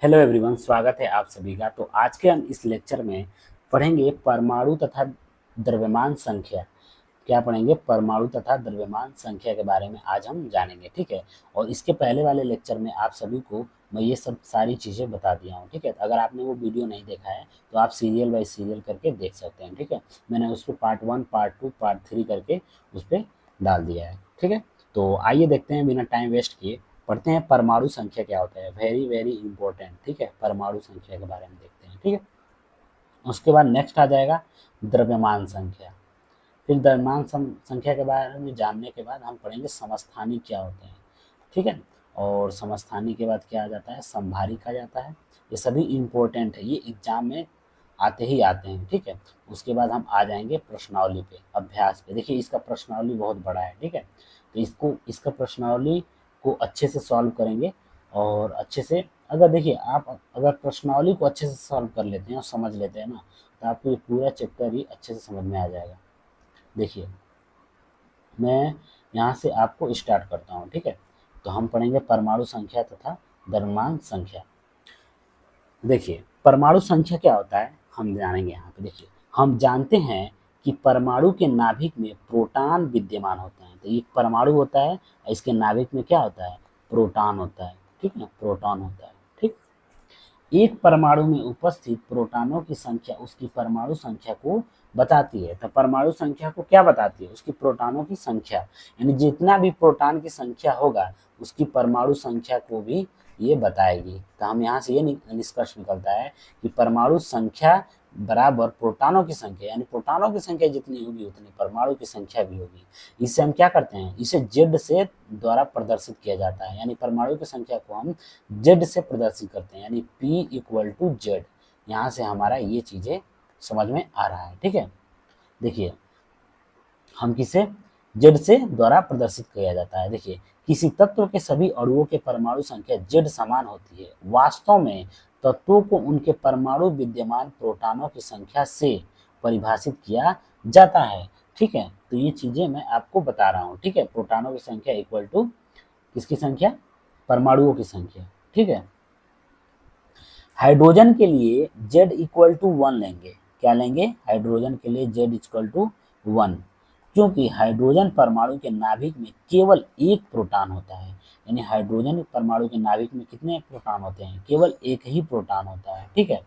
Hello everyone, स्वागत है आप सभी का। तो आज के हम इस लेक्चर में पढ़ेंगे परमाणु तथा द्रव्यमान संख्या। क्या पढ़ेंगे? परमाणु तथा द्रव्यमान संख्या के बारे में आज हम जानेंगे, ठीक है। और इसके पहले वाले लेक्चर में आप सभी को मैं ये सब सारी चीज़ें बता दिया हूँ, ठीक है। अगर आपने वो वीडियो नहीं देखा है तो आप सीरियल बाय सीरियल करके देख सकते हैं, ठीक है। मैंने उस पर पार्ट 1, पार्ट 2, पार्ट 3 करके उस पर डाल दिया है, ठीक है। तो आइए देखते हैं बिना टाइम वेस्ट किए, पढ़ते हैं परमाणु संख्या क्या होता है। वेरी वेरी इंपॉर्टेंट, ठीक है। परमाणु संख्या के बारे में देखते हैं, ठीक है। उसके बाद नेक्स्ट आ जाएगा द्रव्यमान संख्या। फिर द्रव्यमान संख्या के बारे में जानने के बाद हम पढ़ेंगे समस्थानिक क्या होते हैं, ठीक है। और समस्थानिक के बाद क्या आ जाता है? संभारिक आ जाता है। ये सभी इंपॉर्टेंट है, ये एग्जाम में आते ही आते हैं, ठीक है। उसके बाद हम आ जाएंगे प्रश्नावली पे, अभ्यास पे। देखिए इसका प्रश्नावली बहुत बड़ा है, ठीक है। तो इसका प्रश्नावली को अच्छे से सॉल्व करेंगे और अच्छे से, अगर देखिए आप अगर प्रश्नावली को अच्छे से सॉल्व कर लेते हैं और समझ लेते हैं ना, तो आपको ये पूरा चैप्टर ही अच्छे से समझ में आ जाएगा। देखिए मैं यहाँ से आपको स्टार्ट करता हूँ, ठीक है। तो हम पढ़ेंगे परमाणु संख्या तथा द्रव्यमान संख्या। देखिए परमाणु संख्या क्या होता है हम जानेंगे यहाँ पे। देखिए हम जानते हैं कि परमाणु के नाभिक में प्रोटॉन विद्यमान होते हैं। तो एक परमाणु होता है, इसके नाभिक में क्या होता है? प्रोटॉन होता है, ठीक है, प्रोटॉन होता है, ठीक। एक परमाणु में उपस्थित प्रोटॉनों की संख्या उसकी परमाणु संख्या को बताती है। तो परमाणु संख्या को क्या बताती है? उसकी प्रोटॉनों की संख्या। यानी जितना भी प्रोटॉन की संख्या होगा उसकी परमाणु संख्या को भी ये बताएगी। तो हम यहाँ से ये निष्कर्ष निकलता है कि परमाणु संख्या बराबर प्रोटॉनों की संख्या, यानी प्रोटॉनों की संख्या जितनी होगी उतनी परमाणु की संख्या भी होगी। इससे हम क्या करते हैं? इसे जेड से द्वारा प्रदर्शित किया जाता है, यानी परमाणु की संख्या को हम जेड से प्रदर्शित करते हैं, यानी P इक्वल टू जेड। यहाँ से हमारा ये चीज़ें समझ में आ रहा है, ठीक है। देखिए हम किसे जेड से द्वारा प्रदर्शित किया जाता है। देखिए किसी तत्व के सभी अणुओं के परमाणु संख्या जेड समान होती है। वास्तव में तत्वों को उनके परमाणु विद्यमान प्रोटॉनों की संख्या से परिभाषित किया जाता है, ठीक है। तो ये चीजें मैं आपको बता रहा हूँ, ठीक है। प्रोटॉनों की संख्या इक्वल टू किसकी संख्या? परमाणुओं की संख्या, ठीक है। हाइड्रोजन के लिए Z इक्वल टू 1 लेंगे। क्या लेंगे? हाइड्रोजन के लिए Z इक्वल टू 1, क्योंकि हाइड्रोजन परमाणु के नाभिक में केवल एक प्रोटॉन होता है। यानी हाइड्रोजन परमाणु के नाभिक में कितने प्रोटॉन होते हैं? केवल एक ही प्रोटॉन होता है, ठीक है।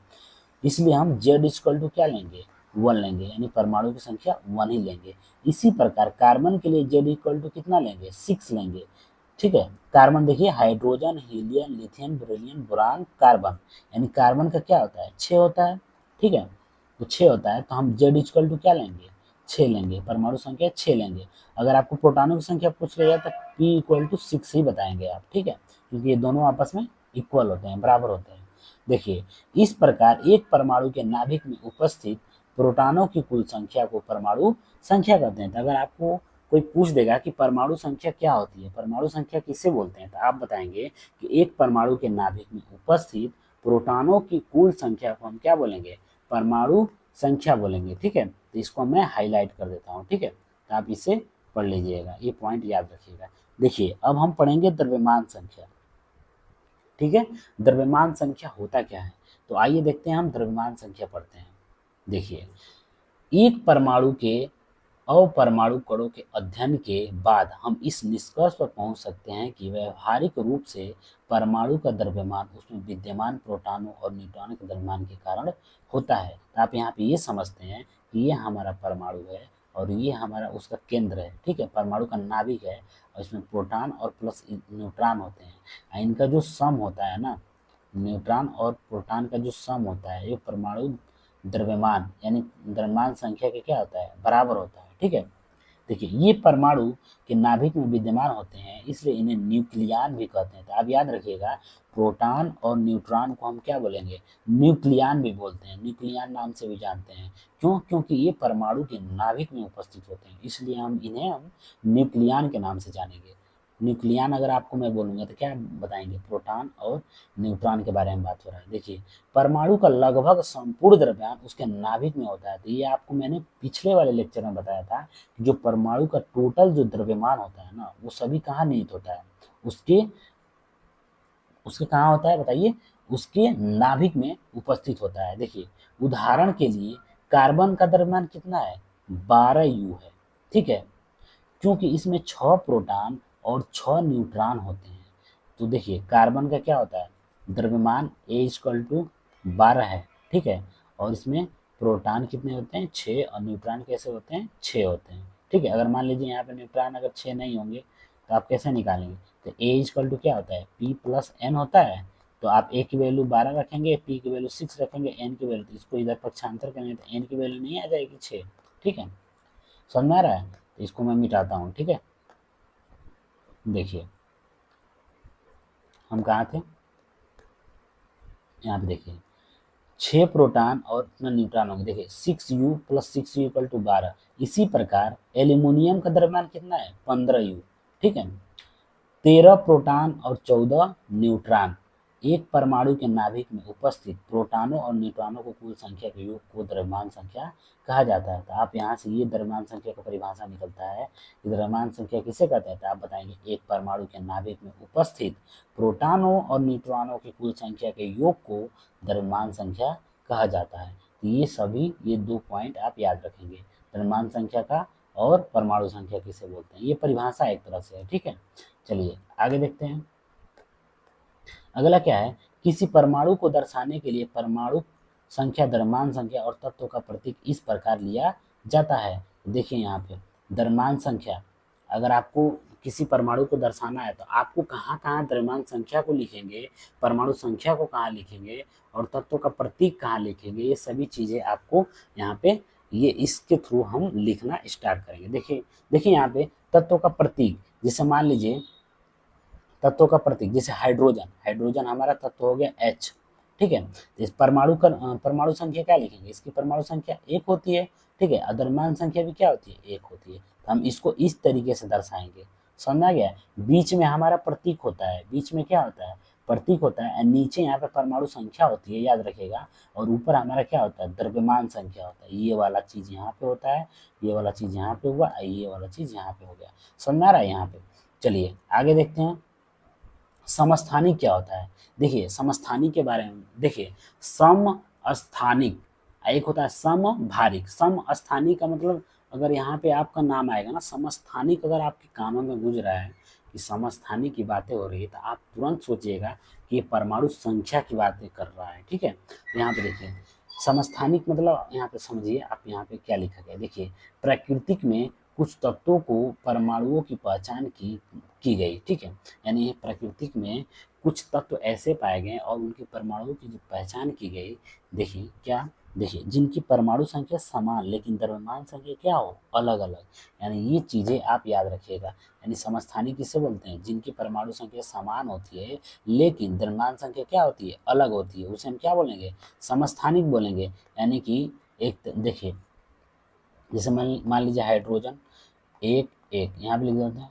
इसलिए हम Z इक्वल टू क्या लेंगे? 1 लेंगे, यानी परमाणु की संख्या 1 ही लेंगे। इसी प्रकार कार्बन के लिए Z इक्वल टू कितना लेंगे? 6 लेंगे, ठीक है। कार्बन देखिए hydrogen, helium, lithium, beryllium, boron, carbon, यानी कार्बन का क्या होता है? 6 होता है, ठीक है। तो 6 होता है, तो हम Z इक्वल टू क्या लेंगे? 6 लेंगे, परमाणु संख्या 6 लेंगे। अगर आपको प्रोटॉनों की संख्या पूछ रही है तो P इक्वल टू 6 ही बताएंगे आप, ठीक है, क्योंकि ये दोनों आपस में इक्वल होते हैं, बराबर होते हैं। देखिए इस प्रकार एक परमाणु के नाभिक में उपस्थित प्रोटॉनों की कुल संख्या को परमाणु संख्या कहते हैं। तो अगर आपको कोई पूछ देगा कि परमाणु संख्या क्या होती है, परमाणु संख्या किसे बोलते हैं, तो आप बताएंगे कि एक परमाणु के नाभिक में उपस्थित प्रोटॉनों की कुल संख्या को हम क्या बोलेंगे? परमाणु संख्या बोलेंगे, ठीक है। तो इसको मैं हाईलाइट कर देता हूँ, ठीक है। तो आप इसे पढ़ लीजिएगा, ये पॉइंट याद रखिएगा। देखिए अब हम पढ़ेंगे द्रव्यमान संख्या, ठीक है। द्रव्यमान संख्या होता क्या है? तो आइए देखते हैं, हम द्रव्यमान संख्या पढ़ते हैं। देखिए एक परमाणु के अपरमाणु कणों के अध्ययन के बाद हम इस निष्कर्ष पर पहुंच सकते हैं कि व्यवहारिक रूप से परमाणु का द्रव्यमान उसमें विद्यमान प्रोटॉनों और न्यूट्रॉनों के द्रव्यमान के कारण होता है। तो आप यहाँ पे ये समझते हैं कि ये हमारा परमाणु है और ये हमारा उसका केंद्र है, ठीक है। परमाणु का नाभिक है और इसमें प्रोटॉन और प्लस न्यूट्रॉन होते हैं। इनका जो सम होता है ना, न्यूट्रॉन और प्रोटॉन का जो सम होता है, ये परमाणु द्रव्यमान यानी द्रव्यमान संख्या के क्या होता है? बराबर होता है, ठीक है। देखिए ये परमाणु के नाभिक में विद्यमान होते हैं, इसलिए इन्हें न्यूक्लियन भी कहते हैं। तो आप याद रखिएगा, प्रोटॉन और न्यूट्रॉन को हम क्या बोलेंगे? न्यूक्लियन भी बोलते हैं, न्यूक्लियन नाम से भी जानते हैं। क्यों? क्योंकि ये परमाणु के नाभिक में उपस्थित होते हैं, इसलिए हम न्यूक्लियन के नाम से जानेंगे। न्यूक्लियन अगर आपको मैं बोलूँगा तो क्या बताएंगे? प्रोटॉन और न्यूट्रॉन के बारे में बात हो रहा है। देखिए परमाणु का लगभग संपूर्ण द्रव्यमान उसके नाभिक में होता है। तो ये आपको मैंने पिछले वाले लेक्चर में बताया था कि जो परमाणु का टोटल जो द्रव्यमान होता है ना, वो सभी कहाँ निहित होता है? उसके उसके कहाँ होता है बताइए? उसके नाभिक में उपस्थित होता है। देखिए उदाहरण के लिए कार्बन का द्रव्यमान कितना है, 12U है, ठीक है, क्योंकि इसमें 6 प्रोटॉन और 6 न्यूट्रॉन होते हैं। तो देखिए कार्बन का क्या होता है, द्रव्यमान A=12 है, ठीक है, और इसमें प्रोटॉन कितने होते हैं, 6, और न्यूट्रॉन कैसे होते हैं, 6 होते हैं, ठीक है। अगर मान लीजिए यहाँ पे न्यूट्रॉन अगर 6 नहीं होंगे तो आप कैसे निकालेंगे, तो A क्या होता है, P+N होता है। तो आप A की वैल्यू 12 रखेंगे, P की वैल्यू 6 रखेंगे, N की वैल्यू, तो इसको इधर पक्षांतर करेंगे तो N की वैल्यू नहीं आ जाएगी 6, ठीक है, समझ में आ रहा है। तो इसको मैं मिटाता हूँ, ठीक है। देखिए हम कहाँ थे, यहाँ पे देखिए 6 प्रोटॉन और इतना न्यूट्रॉन होंगे, देखिए 6U+6U=12। इसी प्रकार एल्यूमिनियम का द्रव्यमान कितना है, 15U, ठीक है। 13 प्रोटॉन और 14 न्यूट्रॉन। एक परमाणु के नाभिक में उपस्थित प्रोटॉनों और न्यूट्रॉनों को कुल संख्या के योग को द्रव्यमान संख्या कहा जाता है। तो आप यहाँ से ये द्रव्यमान संख्या का परिभाषा निकलता है कि द्रव्यमान संख्या किसे कहते हैं, तो आप बताएंगे एक परमाणु के नाभिक में उपस्थित प्रोटॉनों और न्यूट्रॉनों की कुल संख्या के योग को द्रव्यमान संख्या कहा जाता है। तो ये सभी ये 2 पॉइंट आप याद रखेंगे, द्रव्यमान संख्या का और परमाणु संख्या किसे बोलते हैं, ये परिभाषा एक तरह से है, ठीक है। चलिए आगे देखते हैं। अगला क्या है, किसी परमाणु को दर्शाने के लिए परमाणु संख्या, द्रव्यमान संख्या और तत्व का प्रतीक इस प्रकार लिया जाता है। देखिए यहाँ पे द्रव्यमान संख्या, अगर आपको किसी परमाणु को दर्शाना है तो आपको कहाँ कहाँ द्रव्यमान संख्या को लिखेंगे, परमाणु संख्या को कहाँ लिखेंगे और तत्व का प्रतीक कहाँ लिखेंगे, ये सभी चीज़ें आपको यहाँ पे ये इसके थ्रू हम लिखना स्टार्ट करेंगे। देखिए देखिए यहाँ पे तत्व का प्रतीक, जैसे मान लीजिए तत्वों का प्रतीक, जैसे हाइड्रोजन, हाइड्रोजन हमारा तत्व हो गया H, ठीक है। इस परमाणु का परमाणु संख्या क्या लिखेंगे, इसकी परमाणु संख्या 1 होती है, ठीक है, द्रव्यमान संख्या भी क्या होती है, 1 होती है। तो हम इसको इस तरीके से दर्शाएंगे, समझ आ गया। बीच में हमारा प्रतीक होता है, बीच में क्या होता है, प्रतीक होता है, नीचे यहाँ पे परमाणु संख्या होती है, याद रखिएगा, और ऊपर हमारा क्या होता है, द्रव्यमान संख्या होता है। ये वाला चीज यहाँ पे होता है, ये वाला चीज यहाँ पे हुआ, ये वाला चीज यहाँ पे हो गया, समझ आ रहा है यहाँ पे। चलिए आगे देखते हैं समस्थानिक क्या होता है। देखिए समस्थानिक के बारे में देखिए, समस्थानिक एक होता है समभारिक। समस्थानिक का मतलब अगर यहाँ पे आपका नाम आएगा ना समस्थानिक, अगर आपके कानों में गूंज रहा है कि समस्थानिक की बातें हो रही है तो आप तुरंत सोचिएगा कि ये परमाणु संख्या की बातें कर रहा है, ठीक है। तो यहाँ पे देखिए समस्थानिक मतलब यहाँ पे समझिए आप, यहाँ पे क्या लिखा गया देखिए, प्राकृतिक में कुछ तत्वों को परमाणुओं की पहचान की गई, ठीक है। यानी ये प्राकृतिक में कुछ तत्व ऐसे पाए गए और उनकी परमाणुओं की जो पहचान की गई, देखिए क्या, देखिए जिनकी परमाणु संख्या समान लेकिन द्रव्यमान संख्या क्या हो, अलग अलग। यानी ये चीज़ें आप याद रखिएगा। यानी समस्थानिक किसे बोलते हैं, जिनकी परमाणु संख्या समान होती है लेकिन द्रव्यमान संख्या क्या होती है, अलग होती है, उसे हम क्या बोलेंगे, समस्थानिक बोलेंगे। यानी कि एक देखिए जैसे मान लीजिए हाइड्रोजन एक एक यहाँ पे लिख देते हैं,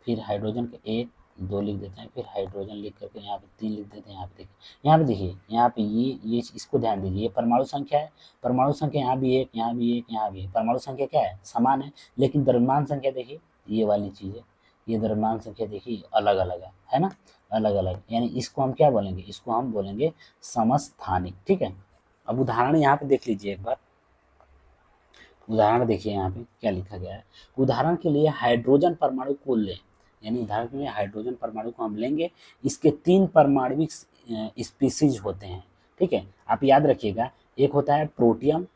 फिर हाइड्रोजन के 1 2 लिख देते हैं, फिर हाइड्रोजन लिख करके यहाँ पे 3 लिख देते हैं। यहाँ पे देखिए यहाँ पे ये इसको ध्यान दीजिए, ये परमाणु संख्या है, परमाणु संख्या यहाँ भी 1 यहाँ भी 1 यहाँ भी है, परमाणु संख्या क्या है, समान है, लेकिन द्रव्यमान संख्या देखिए ये वाली चीज़ है, ये द्रव्यमान संख्या देखिए अलग अलग है ना, अलग अलग। यानी इसको हम क्या बोलेंगे, इसको हम बोलेंगे समस्थानिक, ठीक है। अब उदाहरण यहाँ पे देख लीजिए एक बार, उदाहरण देखिए यहाँ पे क्या लिखा गया है। उदाहरण के लिए हाइड्रोजन परमाणु को लें, यानी उदाहरण के लिए हाइड्रोजन परमाणु को हम लेंगे, इसके 3 परमाणविक स्पीसीज होते हैं, ठीक है। आप याद रखिएगा, एक होता है प्रोटियम,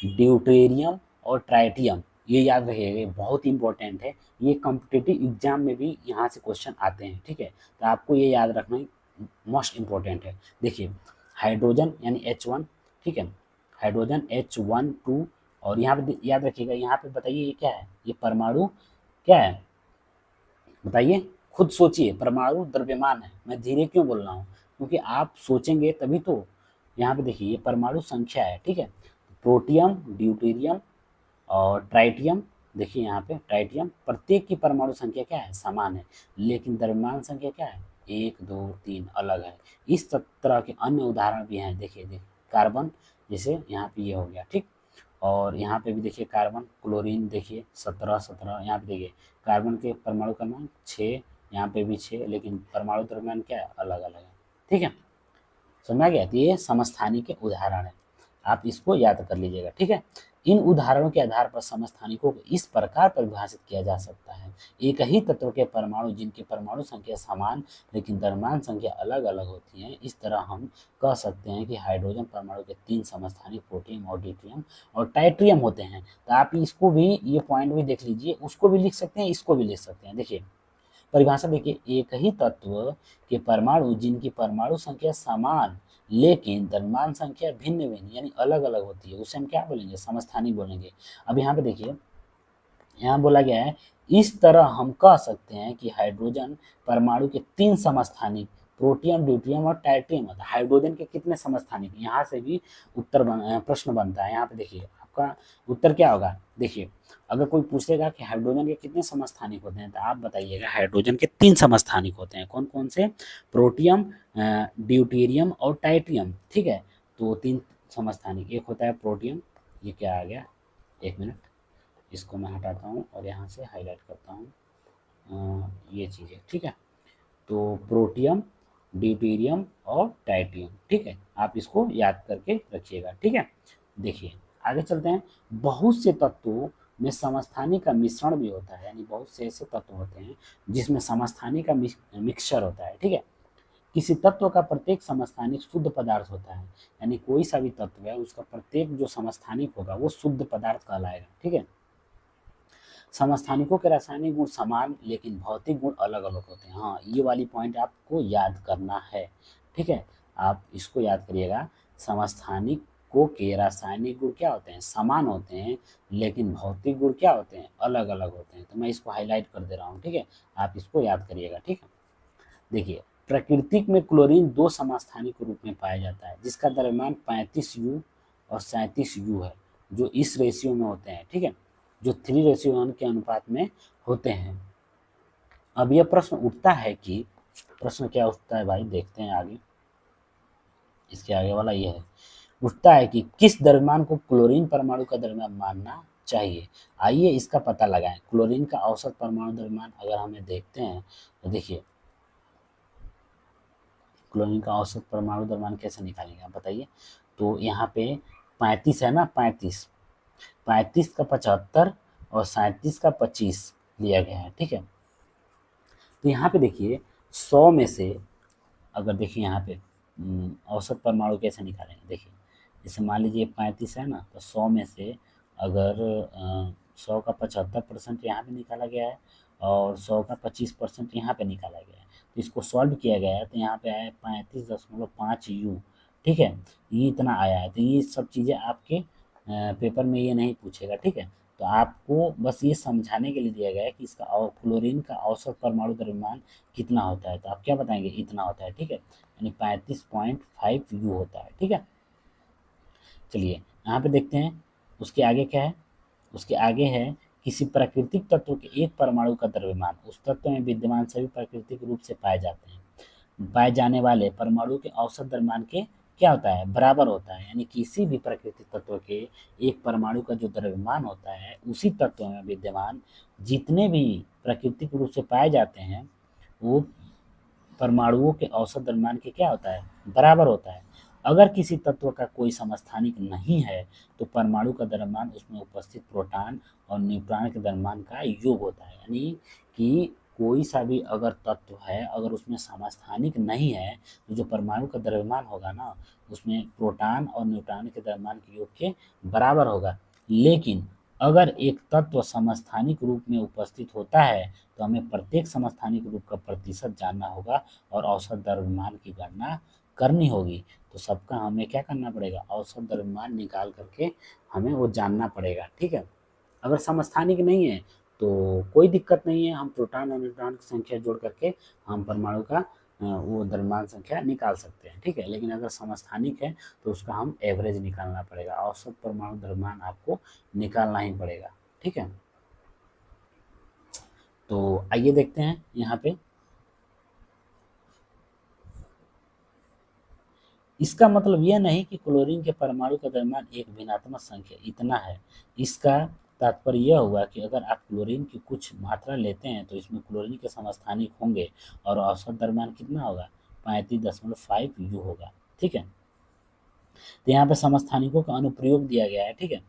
ड्यूटेरियम और ट्राइटियम, ये याद रखिएगा, ये बहुत इंपॉर्टेंट है, ये कॉम्पिटिटिव एग्जाम में भी यहाँ से क्वेश्चन आते हैं, ठीक है। तो आपको ये याद रखना मोस्ट इंपॉर्टेंट है। देखिए हाइड्रोजन यानी H1, ठीक है, हाइड्रोजन H12, और यहाँ पे याद रखिएगा, यहाँ पे बताइए ये क्या है, ये परमाणु क्या है, बताइए, खुद सोचिए, परमाणु द्रव्यमान है। मैं धीरे क्यों बोल रहा हूँ, क्योंकि आप सोचेंगे तभी तो। यहाँ पे देखिए ये परमाणु संख्या है, ठीक है, प्रोटियम, ड्यूटेरियम और ट्राइटियम, देखिए यहाँ पे ट्राइटियम, प्रत्येक की परमाणु संख्या क्या है, समान है, लेकिन द्रव्यमान संख्या क्या है, 1 2 3 अलग है। इस तरह के अन्य उदाहरण भी हैं, देखिए कार्बन, जैसे यहाँ पे ये हो गया, ठीक। और यहाँ पे भी देखिए कार्बन, क्लोरीन देखिए 17 यहाँ पे देखिए कार्बन के परमाणु क्रमांक 6, यहाँ पे भी 6, लेकिन परमाणु द्रव्यमान क्या है, अलग अलग है, ठीक है। समझ में आ गया? तो ये समस्थानिक के उदाहरण है, आप इसको याद कर लीजिएगा, ठीक है। इन उदाहरणों के आधार पर समस्थानिकों को इस प्रकार परिभाषित किया जा सकता है, एक ही तत्व के परमाणु जिनकी परमाणु संख्या समान लेकिन द्रव्यमान संख्या अलग अलग होती है। इस तरह हम कह सकते हैं कि हाइड्रोजन परमाणु के 3 समस्थानिक प्रोटियम और ड्यूटेरियम और टाइट्रियम होते हैं। तो आप इसको भी, ये पॉइंट भी देख लीजिए, उसको भी लिख सकते हैं, इसको भी लिख सकते हैं। देखिए परिभाषा देखिए, एक ही तत्व के परमाणु जिनकी परमाणु संख्या समान लेकिन द्रव्यमान संख्या भिन्न भिन्न यानी अलग अलग होती है, उसे हम क्या बोलेंगे? समस्थानिक बोलेंगे। अब यहाँ पे देखिए, यहाँ बोला गया है इस तरह हम कह सकते हैं कि हाइड्रोजन परमाणु के 3 समस्थानिक प्रोटियम ड्यूटेरियम और टाइट्रियम होता है। हाइड्रोजन के कितने समस्थानिक, यहाँ से भी प्रश्न बनता है। यहाँ पे देखिए आपका उत्तर क्या होगा। देखिए अगर कोई पूछेगा कि हाइड्रोजन के कितने समस्थानिक होते हैं, तो आप बताइएगा हाइड्रोजन के 3 समस्थानिक होते हैं। कौन कौन से? प्रोटियम, ड्यूटेरियम और टाइट्रियम, ठीक है। तो 3 समस्थानिक, एक होता है प्रोटियम, ये क्या आ गया, एक मिनट, इसको मैं हटाता हूँ और यहाँ से हाईलाइट करता हूँ ये चीज़ें, ठीक है। तो प्रोटियम, ड्यूटेरियम और टाइट्रियम, ठीक है, आप इसको याद करके रखिएगा, ठीक है। देखिए आगे चलते हैं। बहुत से तत्वों में समस्थानिक का मिश्रण भी होता है, यानी बहुत से ऐसे तत्व होते हैं जिसमें समस्थानिक का मिक्सचर होता है, ठीक है। किसी तत्व का प्रत्येक समस्थानिक शुद्ध पदार्थ होता है, यानी कोई सा भी तत्व है उसका प्रत्येक जो समस्थानिक होगा वो शुद्ध पदार्थ कहलाएगा, ठीक है। समस्थानिकों के रासायनिक गुण समान लेकिन भौतिक गुण अलग अलग होते हैं। हाँ, ये वाली पॉइंट आपको याद करना है, ठीक है। आप इसको याद करिएगा, समस्थानिकों के रासायनिक गुण क्या होते हैं? समान होते हैं, लेकिन भौतिक गुण क्या होते हैं? अलग अलग होते हैं। तो मैं इसको हाईलाइट कर दे रहा हूँ, ठीक है, आप इसको याद करिएगा, ठीक है। देखिए प्रकृति में क्लोरीन 2 समस्थानिक के रूप में पाया जाता है, जिसका द्रव्यमान 35U और 37U है, जो इस रेशियो में होते हैं, ठीक है, जो 3:1 के अनुपात में होते हैं। अब यह प्रश्न उठता है कि, प्रश्न क्या उठता है भाई, देखते हैं आगे, इसके आगे वाला ये है, उठता है कि किस द्रव्यमान को क्लोरीन परमाणु का द्रव्यमान मानना चाहिए। आइए इसका पता लगाएं। क्लोरीन का औसत परमाणु द्रव्यमान अगर हमें देखते हैं तो देखिए क्लोरीन का औसत परमाणु द्रव्यमान कैसे निकालेंगे आप बताइए। तो यहाँ पे 35 है ना, 35, 35 का 75 और 37 का 25 लिया गया है, ठीक है। तो यहाँ पे देखिए 100 में से, अगर देखिए यहाँ पे औसत परमाणु कैसे निकालेंगे, देखिए जैसे मान लीजिए 35 है ना, तो 100 में से अगर 100 का 75% यहाँ पे निकाला गया है और 100 का 25% यहाँ पे निकाला गया है, तो इसको सॉल्व किया गया है, तो यहाँ पे आया 35.5U, ठीक है, ये इतना आया है। तो ये सब चीज़ें आपके पेपर में ये नहीं पूछेगा, ठीक है। तो आपको बस ये समझाने के लिए दिया गया है कि इसका क्लोरीन का औसत परमाणु द्रव्यमान कितना होता है, तो आप क्या बताएंगे? इतना होता है, ठीक है, यानी 35.5U होता है, ठीक है। चलिए यहाँ पे देखते हैं उसके आगे क्या है। उसके आगे है किसी प्राकृतिक तत्व के एक परमाणु का द्रव्यमान उस तत्व में विद्यमान सभी प्राकृतिक रूप से पाए जाते हैं, पाए जाने वाले परमाणु के औसत द्रव्यमान के क्या होता है? बराबर होता है। यानी किसी भी प्राकृतिक तत्व के एक परमाणु का जो द्रव्यमान होता है उसी तत्व में विद्यमान जितने भी प्राकृतिक रूप से पाए जाते हैं वो परमाणुओं के औसत द्रव्यमान के क्या होता है? बराबर होता है। अगर किसी तत्व का कोई समस्थानिक नहीं है तो परमाणु का द्रव्यमान उसमें उपस्थित प्रोटॉन और न्यूट्रॉन के द्रव्यमान का योग होता है। यानी कि कोई सा भी अगर तत्व है, अगर उसमें समस्थानिक नहीं है तो जो परमाणु का द्रव्यमान होगा ना उसमें प्रोटॉन और न्यूट्रॉन के द्रव्यमान के योग के बराबर होगा। लेकिन अगर एक तत्व समस्थानिक रूप में उपस्थित होता है तो हमें प्रत्येक समस्थानिक रूप का प्रतिशत जानना होगा और औसत द्रव्यमान की गणना करनी होगी। तो सबका हमें क्या करना पड़ेगा? औसत द्रव्यमान निकाल करके हमें वो जानना पड़ेगा, ठीक है। अगर समस्थानिक नहीं है तो कोई दिक्कत नहीं है, हम प्रोटॉन और न्यूट्रॉन की संख्या जोड़ करके हम परमाणु का वो द्रव्यमान संख्या निकाल सकते हैं, ठीक है। लेकिन अगर समस्थानिक है तो उसका हम एवरेज निकालना पड़ेगा, औसत परमाणु द्रव्यमान आपको निकालना ही पड़ेगा, ठीक है। तो आइए देखते हैं यहाँ पे, इसका मतलब यह नहीं कि क्लोरीन के परमाणु का द्रव्यमान एक भिन्नात्मक संख्या इतना है। इसका तात्पर्य यह हुआ कि अगर आप क्लोरीन की कुछ मात्रा लेते हैं तो इसमें क्लोरीन के समस्थानिक होंगे और औसत द्रव्यमान कितना होगा? 35.5U होगा। ठीक है। तो यहाँ पे समस्थानिकों का अनुप्रयोग दिया गया है, ठीक है।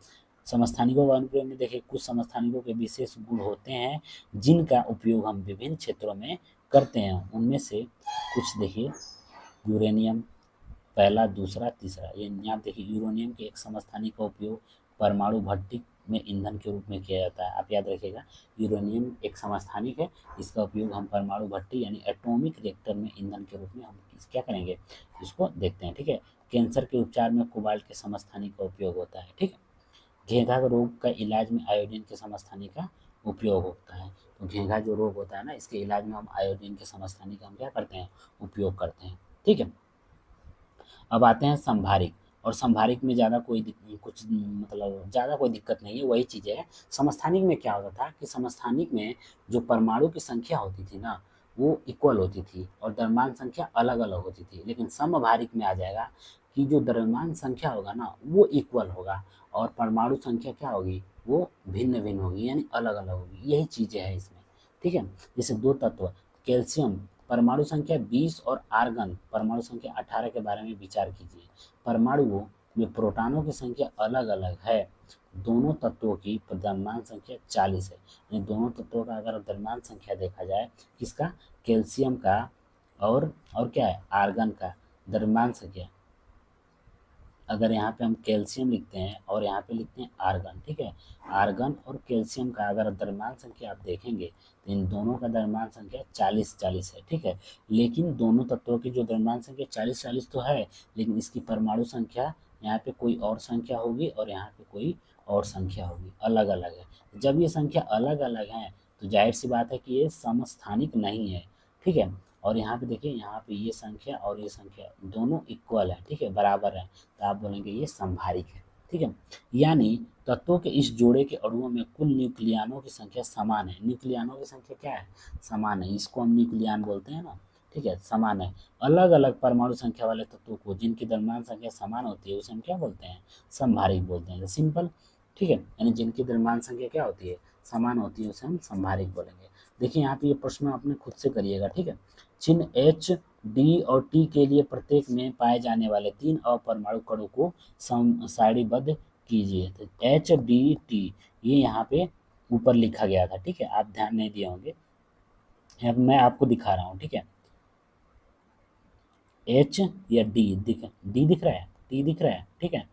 समस्थानिकों का अनुप्रयोग में देखिए कुछ समस्थानिकों के विशेष गुण होते हैं जिनका उपयोग हम विभिन्न क्षेत्रों में करते हैं। उनमें से कुछ देखिए, यूरेनियम पहला, दूसरा, तीसरा। ये यहाँ देखिए यूरेनियम के एक समस्थानिक का उपयोग परमाणु भट्टी में ईंधन के रूप में किया जाता है। आप याद रखिएगा, यूरेनियम एक समस्थानिक है, इसका उपयोग हम परमाणु भट्टी यानी एटॉमिक रिएक्टर में ईंधन के रूप में हम क्या करेंगे, इसको देखते हैं, ठीक है। कैंसर के उपचार में कोबाल्ट के समस्थानिक का उपयोग होता है, ठीक है। घेंघा रोग का इलाज में आयोडीन के समस्थानिक का उपयोग होता है। तो घेंघा जो रोग होता है ना, इसके इलाज में हम आयोडीन के समस्थानिक का हम क्या करते हैं, उपयोग करते हैं, ठीक है। अब आते हैं संभारिक। और संभारिक में ज़्यादा कोई कुछ मतलब ज़्यादा कोई दिक्कत नहीं है, वही चीज़ है। समस्थानिक में क्या होता था कि समस्थानिक में जो परमाणु की संख्या होती थी ना, वो इक्वल होती थी और द्रव्यमान संख्या अलग अलग होती थी। लेकिन समभारिक में आ जाएगा कि जो द्रव्यमान संख्या होगा ना, वो इक्वल होगा और परमाणु संख्या क्या होगी, वो भिन्न भिन्न होगी, यानी अलग अलग होगी। यही चीज़ें हैं इसमें, ठीक है। जैसे दो तत्व कैल्शियम परमाणु संख्या 20 और आर्गन परमाणु संख्या 18 के बारे में विचार कीजिए। परमाणुओं में प्रोटॉनों की संख्या अलग अलग है। दोनों तत्वों की द्रव्यमान संख्या 40 है। यानी दोनों तत्वों का अगर द्रव्यमान संख्या देखा जाए, किसका, कैल्शियम का और क्या है, आर्गन का द्रव्यमान संख्या, अगर यहाँ पे हम कैल्शियम लिखते हैं और यहाँ पे लिखते हैं आर्गन, ठीक है। आर्गन और कैल्शियम का अगर द्रव्यमान संख्या आप देखेंगे तो इन दोनों का द्रव्यमान संख्या 40-40 है, ठीक है। लेकिन दोनों तत्वों की जो द्रव्यमान संख्या 40-40 तो है, लेकिन इसकी परमाणु संख्या यहाँ पे कोई और संख्या होगी और यहाँ पे कोई और संख्या होगी, अलग अलग है। जब ये संख्या अलग अलग है तो जाहिर सी बात है कि ये समस्थानिक नहीं है, ठीक है। और यहाँ पे देखिए, यहाँ पे ये संख्या और ये संख्या दोनों इक्वल है, ठीक है, बराबर है, तो आप बोलेंगे ये संभारिक है, ठीक है। यानी तत्वों के इस जोड़े के अणुओं में कुल न्यूक्लियनों की संख्या समान है। न्यूक्लियनों की संख्या क्या है, समान है, इसको हम न्यूक्लियन बोलते हैं ना, ठीक है, समान है। अलग अलग परमाणु संख्या वाले तत्वों को जिनकी द्रव्यमान संख्या समान होती है उसे हम क्या बोलते हैं, संभारिक बोलते हैं, सिंपल, ठीक है। यानी जिनकी द्रव्यमान संख्या क्या होती है, समान होती है, उसे हम संभारिक बोलेंगे। देखिए यहाँ पे ये प्रश्न अपने खुद से करिएगा, ठीक है। चिन्ह एच, डी और टी के लिए प्रत्येक में पाए जाने वाले 3 अपरमाणु कणों को सारणीबद्ध कीजिए। तो एच डी टी ये यहाँ पे ऊपर लिखा गया था, ठीक है, आप ध्यान नहीं दिए होंगे, अब मैं आपको दिखा रहा हूँ, ठीक है। एच या डी दिख रहा है, टी दिख रहा है, ठीक है।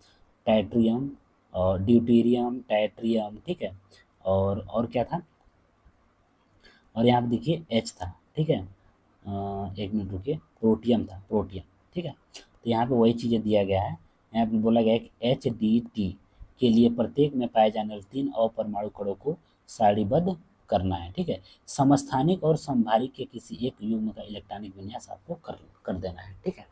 टाइट्रियम और ड्यूटेरियम, टाइट्रियम, ठीक है। और क्या था, और यहाँ पे देखिए एच था, ठीक है। एक मिनट रुकिए, प्रोटियम था, प्रोटियम, ठीक है। तो यहाँ पे वही चीज़ें दिया गया है। यहाँ पे बोला गया है कि एच डी टी के लिए प्रत्येक में पाए जाने वाले 3 अपरमाणु कणों को सारणीबद्ध करना है, ठीक है। समस्थानिक और संभारिक के किसी एक युग्म का इलेक्ट्रॉनिक विन्यास आपको कर देना है, ठीक है।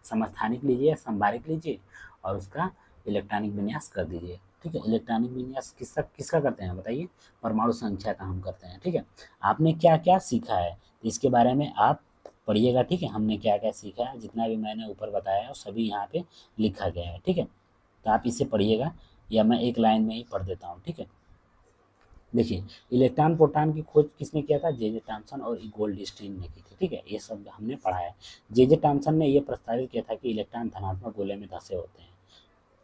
समस्थानिक लीजिए या संभारिक लीजिए और उसका इलेक्ट्रॉनिक विन्यास कर दीजिए, ठीक है। इलेक्ट्रॉनिक विन्यास किसका किसका करते हैं बताइए, परमाणु संख्या का हम करते हैं, ठीक है। आपने क्या क्या सीखा है तो इसके बारे में आप पढ़िएगा, ठीक है। हमने क्या क्या सीखा है, जितना भी मैंने ऊपर बताया है सभी यहाँ पे लिखा गया है, ठीक है। तो आप इसे पढ़िएगा या मैं एक लाइन में ही पढ़ देता हूँ, ठीक है। देखिए, इलेक्ट्रॉन प्रोटॉन की खोज किसने किया था, जे थॉमसन और गोल्डस्टीन ने की थी, ठीक है। ये सब हमने पढ़ा है। जे थॉमसन ने यह प्रस्तावित किया था कि इलेक्ट्रॉन धनात्मक गोले में धंसे होते हैं,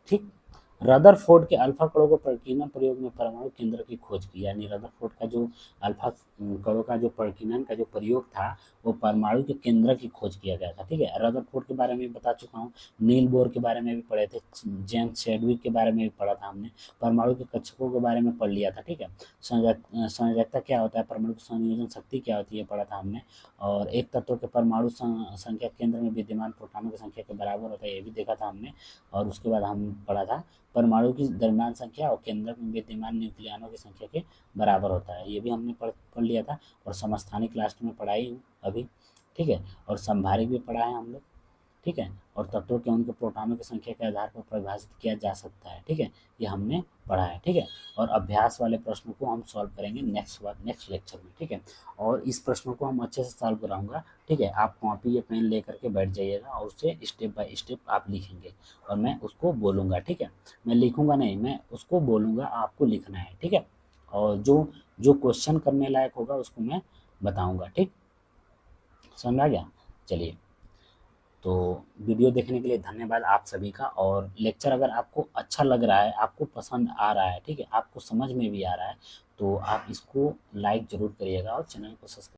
ठीक। रदरफोर्ड के अल्फा कणों को प्रकीर्णन प्रयोग में परमाणु केंद्र की खोज की। यानी रदरफोर्ड का जो अल्फा कणों का जो प्रकीर्णन का जो प्रयोग था, वो परमाणु के केंद्र की खोज किया गया था, ठीक है। रदरफोर्ड के बारे में भी बता चुका हूँ, नील बोर के बारे में भी पढ़े थे, जेम्स चैडविक के बारे में भी पढ़ा था हमने, परमाणु के कक्षकों के बारे में पढ़ लिया था, ठीक है। संयोजकता क्या होता है, परमाणु की संयोजन शक्ति क्या होती है, पढ़ा था हमने। और एक तत्व के परमाणु संख्या केंद्र में विद्यमान प्रोटॉनों की संख्या के बराबर होता है, ये भी देखा था हमने। और उसके बाद हम पढ़ा था परमाणु की द्रव्यमान संख्या और केंद्रक में विद्यमान न्यूक्लियनों की संख्या के बराबर होता है, ये भी हमने पढ़ लिया था। और समस्थानिक लास्ट में पढ़ाई हूँ अभी, ठीक है। और संभारिक भी पढ़ा है हम लोग, ठीक है। और तत्वों के उनके प्रोटॉनों की संख्या के आधार पर परिभाषित किया जा सकता है, ठीक है, ये हमने पढ़ा है, ठीक है। और अभ्यास वाले प्रश्नों को हम सॉल्व करेंगे नेक्स्ट लेक्चर में, ठीक है। और इस प्रश्नों को हम अच्छे से सॉल्व कराऊंगा, ठीक है। आप कॉपी या पेन लेकर के बैठ जाइएगा और उससे स्टेप बाय स्टेप आप लिखेंगे और मैं उसको बोलूँगा, ठीक है। मैं लिखूँगा नहीं, मैं उसको बोलूँगा, आपको लिखना है, ठीक है। और जो जो क्वेश्चन करने लायक होगा उसको मैं बताऊँगा, ठीक, समझ आ गया। चलिए, तो वीडियो देखने के लिए धन्यवाद आप सभी का। और लेक्चर अगर आपको अच्छा लग रहा है, आपको पसंद आ रहा है, ठीक है, आपको समझ में भी आ रहा है, तो आप इसको लाइक ज़रूर करिएगा और चैनल को सब्सक्राइब